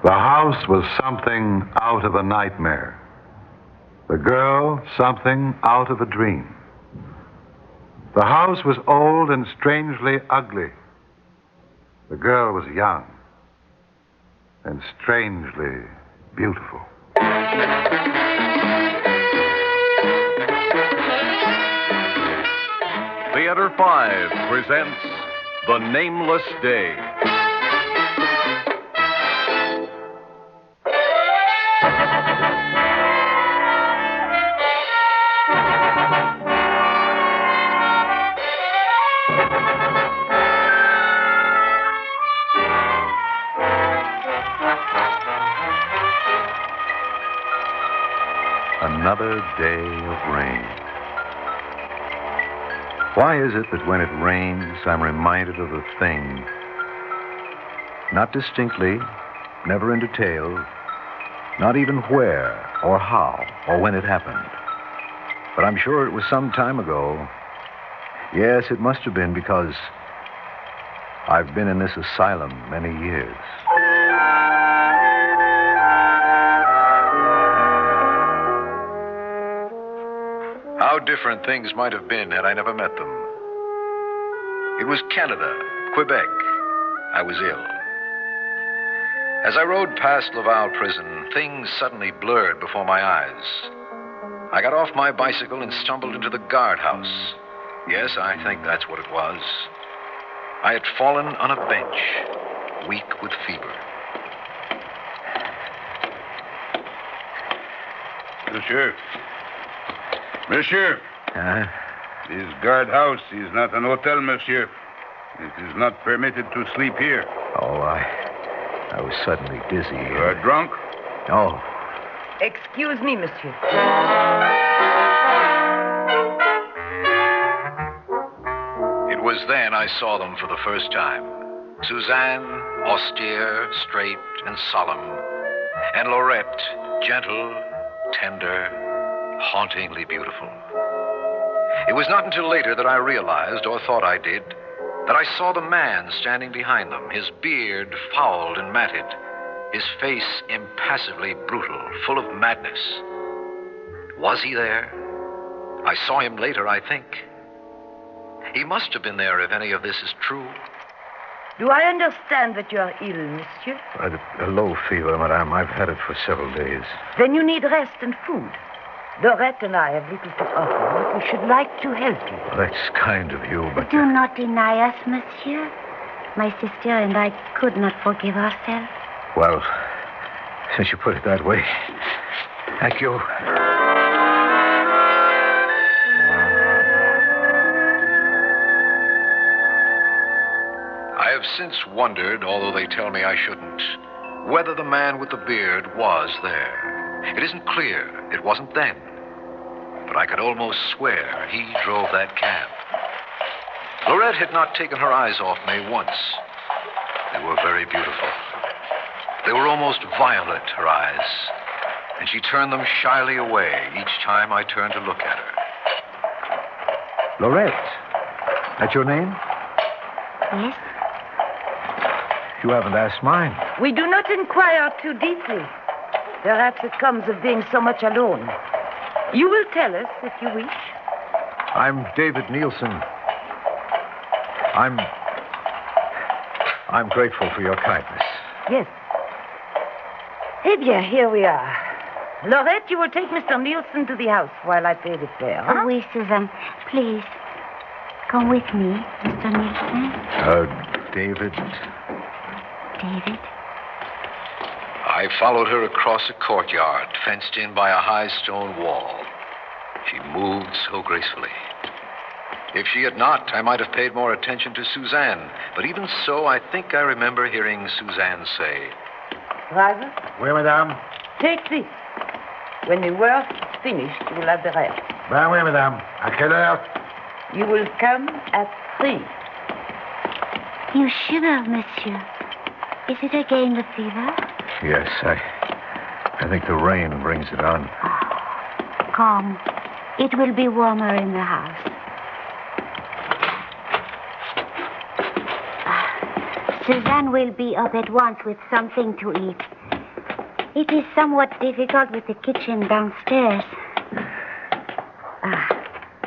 The house was something out of a nightmare. The girl, something out of a dream. The house was old and strangely ugly. The girl was young and strangely beautiful. Theater 5 presents The Nameless Day. Another day of rain. Why is it that when it rains, I'm reminded of the thing? Not distinctly, never in detail, not even where or how or when it happened. But I'm sure it was some time ago. Yes, it must have been because I've been in this asylum many years. How different things might have been had I never met them. It was Canada, Quebec. I was ill. As I rode past Laval prison, things suddenly blurred before my eyes. I got off my bicycle and stumbled into the guardhouse. Yes, I think that's what it was. I had fallen on a bench, weak with fever. Monsieur, this guardhouse is not an hotel, monsieur. It is not permitted to sleep here. Oh, I was suddenly dizzy. You are drunk? Oh. Excuse me, monsieur. It was then I saw them for the first time. Suzanne, austere, straight, and solemn. And Laurette, gentle, tender, hauntingly beautiful. It was not until later that I realized, or thought I did, that I saw the man standing behind them, his beard fouled and matted, his face impassively brutal, full of madness. Was he there? I saw him later, I think. He must have been there if any of this is true. Do I understand that you are ill, monsieur? A low fever, madame. I've had it for several days. Then you need rest and food. Dorette and I have little to offer, but we should like to help you. Well, that's kind of you, but... Do not deny us, monsieur. My sister and I could not forgive ourselves. Well, since you put it that way, thank you. I have since wondered, although they tell me I shouldn't, whether the man with the beard was there. It isn't clear. It wasn't then. But I could almost swear he drove that cab. Laurette had not taken her eyes off me once. They were very beautiful. They were almost violet, her eyes. And she turned them shyly away each time I turned to look at her. Laurette, that's your name? Yes? You haven't asked mine. We do not inquire too deeply. Perhaps it comes of being so much alone. You will tell us if you wish. I'm David Nielsen. I'm grateful for your kindness. Yes. Eh bien, here we are. Laurette, you will take Mr. Nielsen to the house while I pay the fare. Huh? Oh, oui, Suzanne. Please, come with me, Mr. Nielsen. David. David? I followed her across a courtyard, fenced in by a high stone wall. She moved so gracefully. If she had not, I might have paid more attention to Suzanne. But even so, I think I remember hearing Suzanne say, Driver, Oui, madame. take this. When the work is finished, you will have the rest. Ben oui, madame. À quelle heure? You will come at 3. You shiver, monsieur. Is it again the fever? yes, I think the rain brings it on. Come. It will be warmer in the house. Suzanne will be up at once with something to eat. It is somewhat difficult with the kitchen downstairs.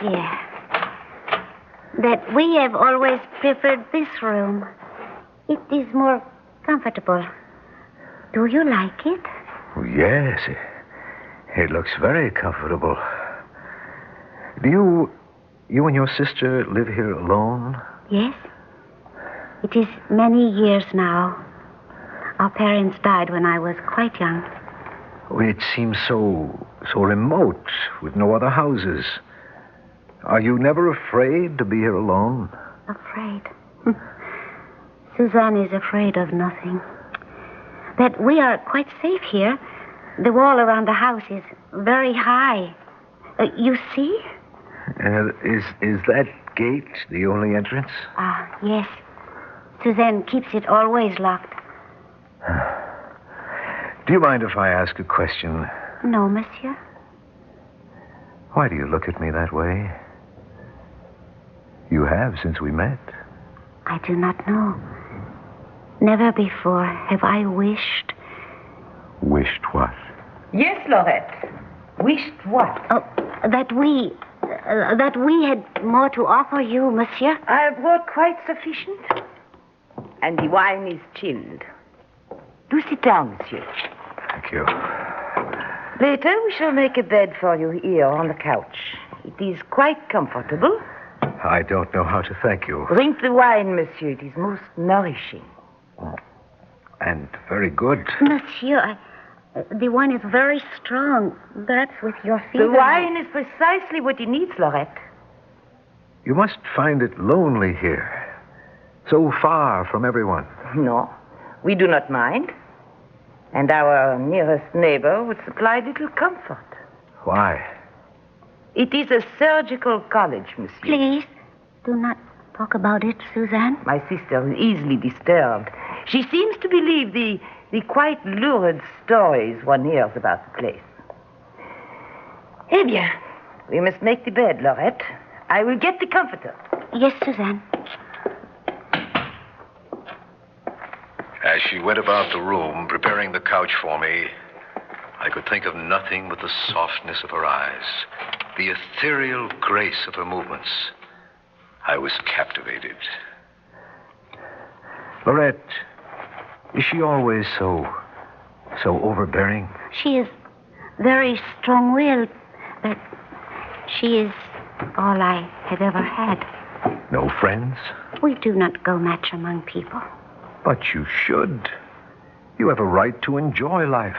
Here. That we have always preferred this room. It is more comfortable. Do you like it? Oh, yes. It looks very comfortable. Do you and your sister live here alone? Yes. It is many years now. Our parents died when I was quite young. Oh, it seems so remote, with no other houses. Are you never afraid to be here alone? Afraid? Suzanne is afraid of nothing. That we are quite safe here. The wall around the house is very high. You see? Is that gate the only entrance? Yes. Suzanne keeps it always locked. Do you mind if I ask a question? No, monsieur. Why do you look at me that way? You have since we met. I do not know. Never before have I wished. Wished what? Yes, Laurette. Wished what? Oh, that we had more to offer you, monsieur. I have brought quite sufficient. And the wine is chilled. Do sit down, monsieur. Thank you. Later, we shall make a bed for you here on the couch. It is quite comfortable. I don't know how to thank you. Drink the wine, monsieur. It is most nourishing. And very good. Monsieur, the wine is very strong. Perhaps with your fever. The wine is precisely what he needs, Laurette. You must find it lonely here. So far from everyone. No, we do not mind. And our nearest neighbor would supply little comfort. Why? It is a surgical college, monsieur. Please, do not talk about it, Suzanne. My sister is easily disturbed. She seems to believe the quite lurid stories one hears about the place. Eh bien, we must make the bed, Laurette. I will get the comforter. Yes, Suzanne. As she went about the room, preparing the couch for me, I could think of nothing but the softness of her eyes, the ethereal grace of her movements. I was captivated. Laurette, is she always so overbearing? She is very strong-willed, but she is all I have ever had. No friends? We do not go much among people. But you should. You have a right to enjoy life.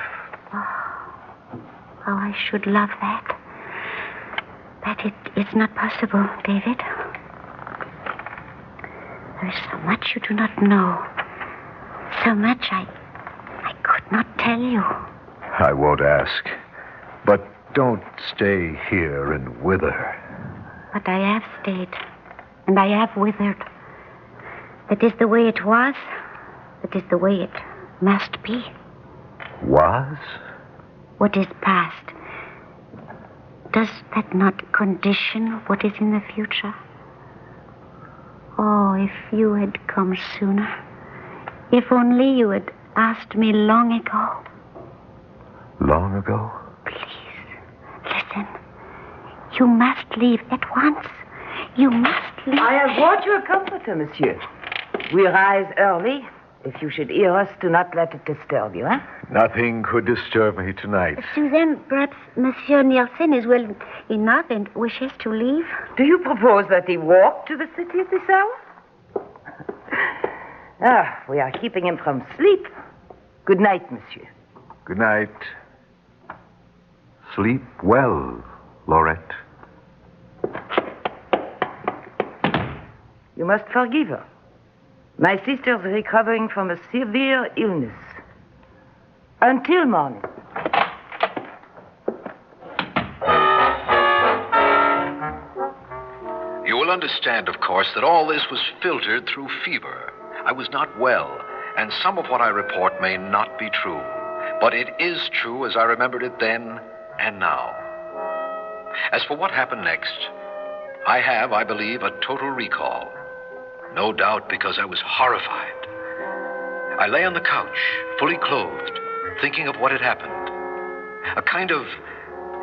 Oh, I should love that. But it's not possible, David. There is so much you do not know. So much I could not tell you. I won't ask. But don't stay here and wither. But I have stayed, and I have withered. That is the way it was. That is the way it must be. Was? What is past, does that not condition what is in the future? Oh, if you had come sooner. If only you had asked me long ago. Long ago? Please, listen. You must leave at once. You must leave. I have brought you a comforter, monsieur. We rise early. If you should hear us, do not let it disturb you, eh? Nothing could disturb me tonight. Suzanne, perhaps Monsieur Nielsen is well enough and wishes to leave. Do you propose that he walk to the city at this hour? We are keeping him from sleep. Good night, monsieur. Good night. Sleep well, Laurette. You must forgive her. My sister is recovering from a severe illness. Until morning. You will understand, of course, that all this was filtered through fever. I was not well, and some of what I report may not be true. But it is true as I remembered it then and now. As for what happened next, I have, I believe, a total recall. No doubt because I was horrified. I lay on the couch, fully clothed, thinking of what had happened. A kind of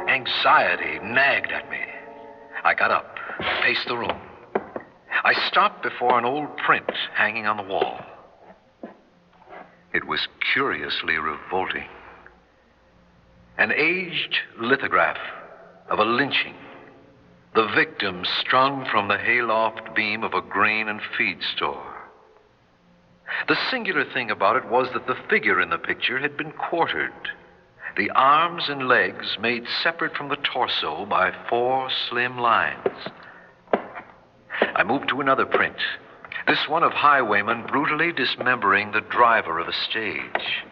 anxiety nagged at me. I got up, paced the room. I stopped before an old print hanging on the wall. It was curiously revolting. An aged lithograph of a lynching, the victim strung from the hayloft beam of a grain and feed store. The singular thing about it was that the figure in the picture had been quartered, the arms and legs made separate from the torso by 4 slim lines. I moved to another print, this one of highwaymen brutally dismembering the driver of a stage.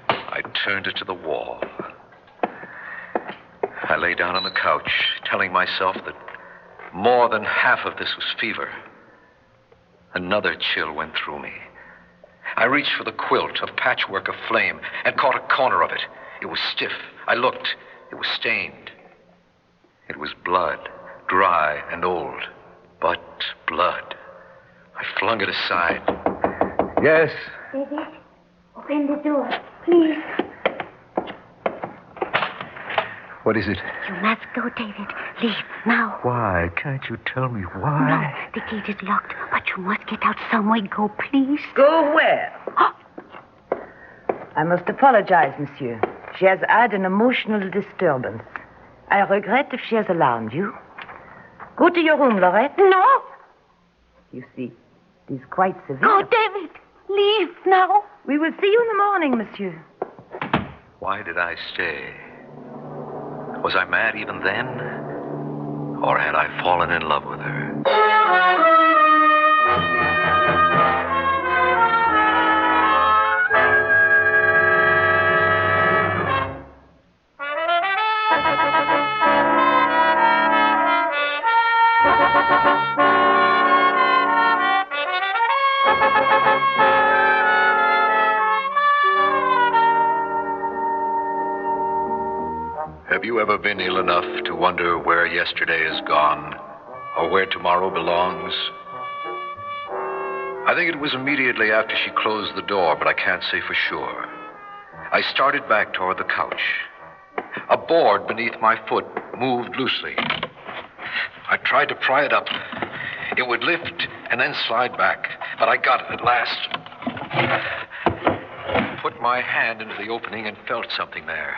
I turned it to the wall. I lay down on the couch, telling myself that more than half of this was fever. Another chill went through me. I reached for the quilt, a patchwork of flame, and caught a corner of it. It was stiff. I looked. It was stained. It was blood, dry and old, but blood. I flung it aside. Yes? David, open the door, please. What is it? You must go, David. Leave now. Why? Can't you tell me why? No, the gate is locked, but you must get out some way. Go, please. Go where? I must apologize, monsieur. She has had an emotional disturbance. I regret if she has alarmed you. Go to your room, Lorette. No. You see, it is quite severe. Go, David. Leave now. We will see you in the morning, monsieur. Why did I stay? Was I mad even then? Or had I fallen in love with her? Have you ever been ill enough to wonder where yesterday is gone, or where tomorrow belongs? I think it was immediately after she closed the door, but I can't say for sure. I started back toward the couch. A board beneath my foot moved loosely. I tried to pry it up. It would lift and then slide back, but I got it at last. Put my hand into the opening and felt something there.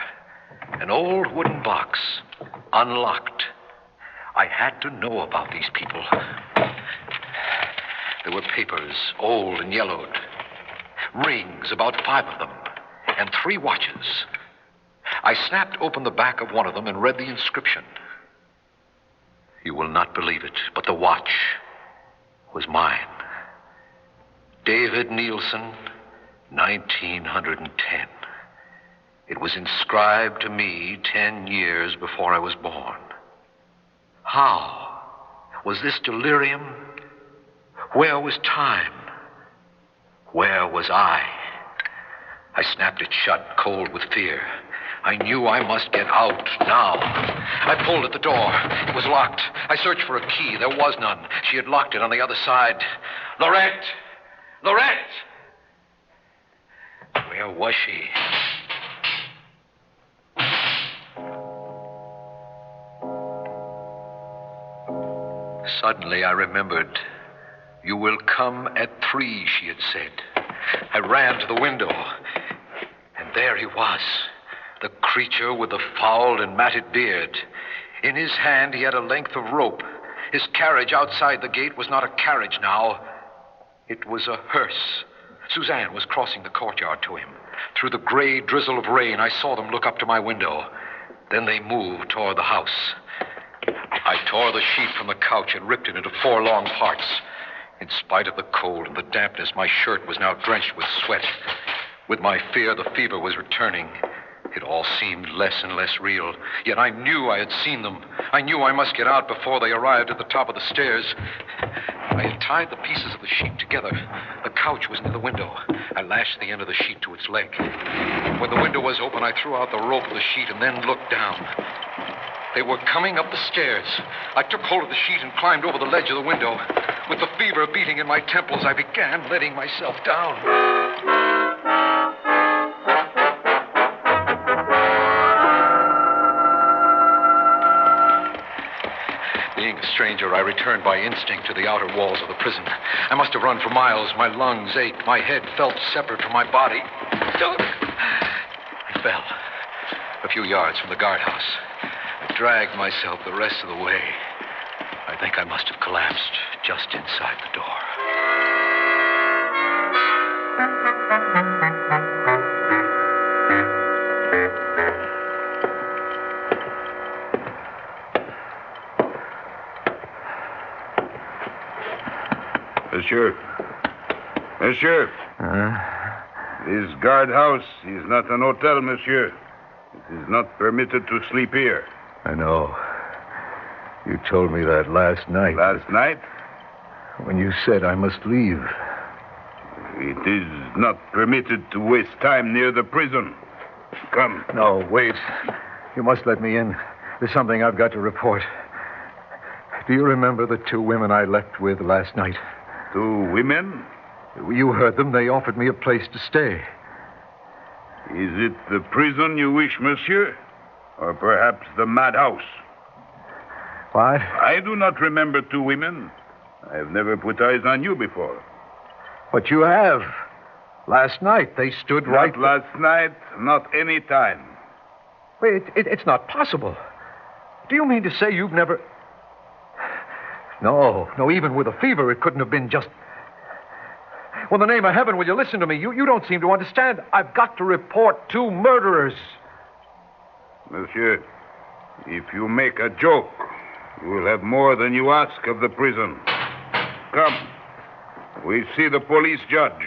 An old wooden box, unlocked. I had to know about these people. There were papers, old and yellowed. Rings, about 5 of them, and 3 watches. I snapped open the back of one of them and read the inscription. You will not believe it, but the watch was mine. David Nielsen, 1910. It was inscribed to me 10 years before I was born. How? Was this delirium? Where was time? Where was I? I snapped it shut, cold with fear. I knew I must get out now. I pulled at the door. It was locked. I searched for a key. There was none. She had locked it on the other side. Lorette! Lorette! Where was she? Suddenly I remembered. You will come at 3, she had said. I ran to the window, and there he was, the creature with the fouled and matted beard. In his hand he had a length of rope. His carriage outside the gate was not a carriage now. It was a hearse. Suzanne was crossing the courtyard to him. Through the gray drizzle of rain, I saw them look up to my window. Then they moved toward the house. I tore the sheet from the couch and ripped it into 4 long parts. In spite of the cold and the dampness, my shirt was now drenched with sweat. With my fear, the fever was returning. It all seemed less and less real. Yet I knew I had seen them. I knew I must get out before they arrived at the top of the stairs. I had tied the pieces of the sheet together. The couch was near the window. I lashed the end of the sheet to its leg. When the window was open, I threw out the rope of the sheet and then looked down. They were coming up the stairs. I took hold of the sheet and climbed over the ledge of the window. With the fever beating in my temples, I began letting myself down. Stranger, I returned by instinct to the outer walls of the prison. I must have run for miles. My lungs ached. My head felt separate from my body. I fell a few yards from the guardhouse. I dragged myself the rest of the way. I think I must have collapsed just inside the door. Monsieur. This guardhouse is not an hotel, monsieur. It is not permitted to sleep here. I know. You told me that last night. Last night? When you said I must leave. It is not permitted to waste time near the prison. Come. No, wait. You must let me in. There's something I've got to report. Do you remember the two women I left with last night? 2 women? You heard them. They offered me a place to stay. Is it the prison you wish, monsieur? Or perhaps the madhouse? What? I do not remember 2 women. I have never put eyes on you before. But you have. Last night, they stood right... Not last night, not any time. Wait, it's not possible. Do you mean to say you've never... No, even with a fever, it couldn't have been just... Well, in the name of heaven, will you listen to me? You don't seem to understand. I've got to report 2 murderers. Monsieur, if you make a joke, you will have more than you ask of the prison. Come. We see the police judge.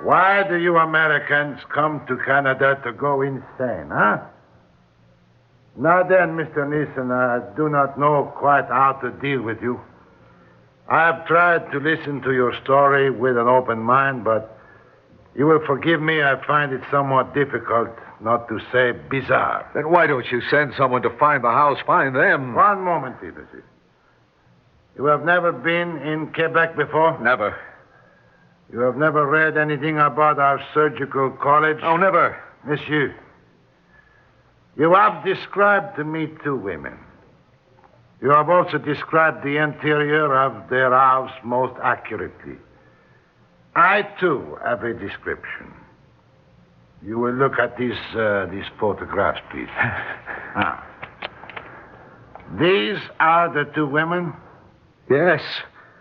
Why do you Americans come to Canada to go insane, huh? Now then, Mr. Neeson, I do not know quite how to deal with you. I have tried to listen to your story with an open mind, but you will forgive me, I find it somewhat difficult, not to say bizarre. Then why don't you send someone to find the house, find them? One moment, please, monsieur. You have never been in Quebec before? Never. You have never read anything about our surgical college? Oh, never. Monsieur, you have described to me 2 women. You have also described the interior of their house most accurately. I, too, have a description. You will look at these photographs, please. These are the 2 women? Yes,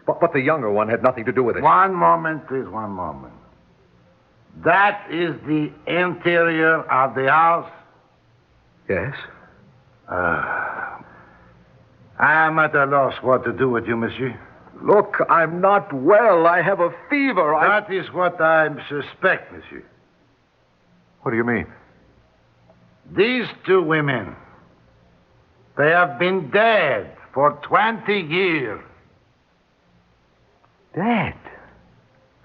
but the younger one had nothing to do with it. One moment, please, one moment. That is the interior of the house? Yes. I am at a loss what to do with you, monsieur. Look, I'm not well. I have a fever. That is what I suspect, monsieur. What do you mean? These 2 women, they have been dead for 20 years. Dead?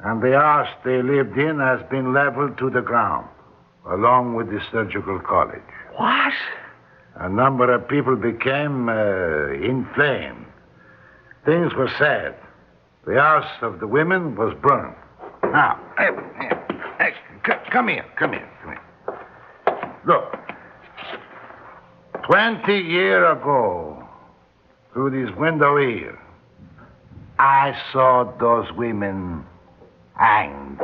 And the house they lived in has been leveled to the ground, along with the surgical college. What? A number of people became inflamed. Things were sad. The house of the women was burned. Now, come here. Look. 20 years ago, through this window here, I saw those women hanged.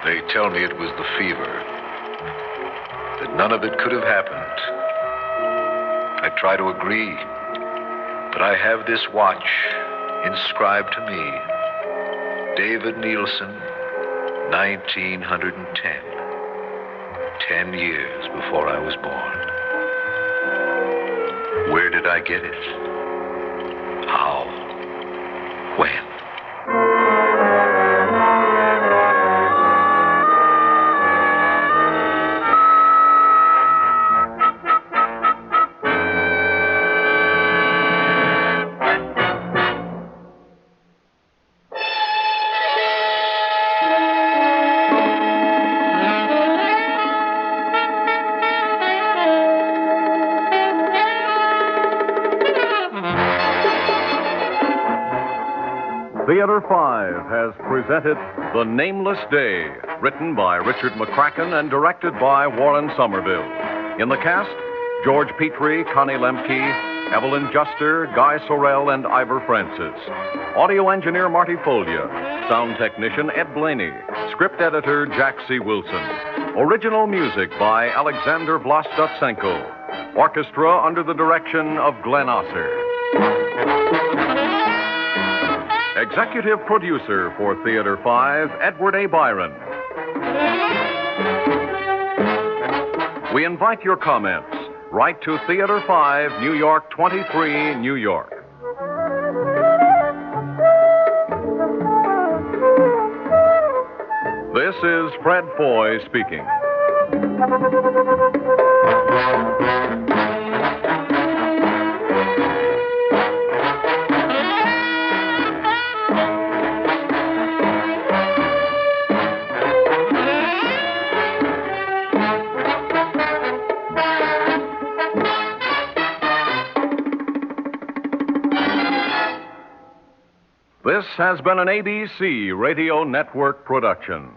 They tell me it was the fever, that none of it could have happened. I try to agree, but I have this watch inscribed to me, David Nielsen, 1910. 10 years before I was born. Where did I get it? How? When? Theater 5 has presented The Nameless Day, written by Richard McCracken and directed by Warren Somerville. In the cast, George Petrie, Connie Lemke, Evelyn Juster, Guy Sorrell, and Ivor Francis. Audio engineer Marty Folia. Sound technician Ed Blaney. Script editor Jack C. Wilson. Original music by Alexander Vlastotsenko. Orchestra under the direction of Glenn Osser. Executive producer for Theater 5, Edward A. Byron. We invite your comments. Write to Theater 5, New York 23, New York. This is Fred Foy speaking. This has been an ABC Radio Network production.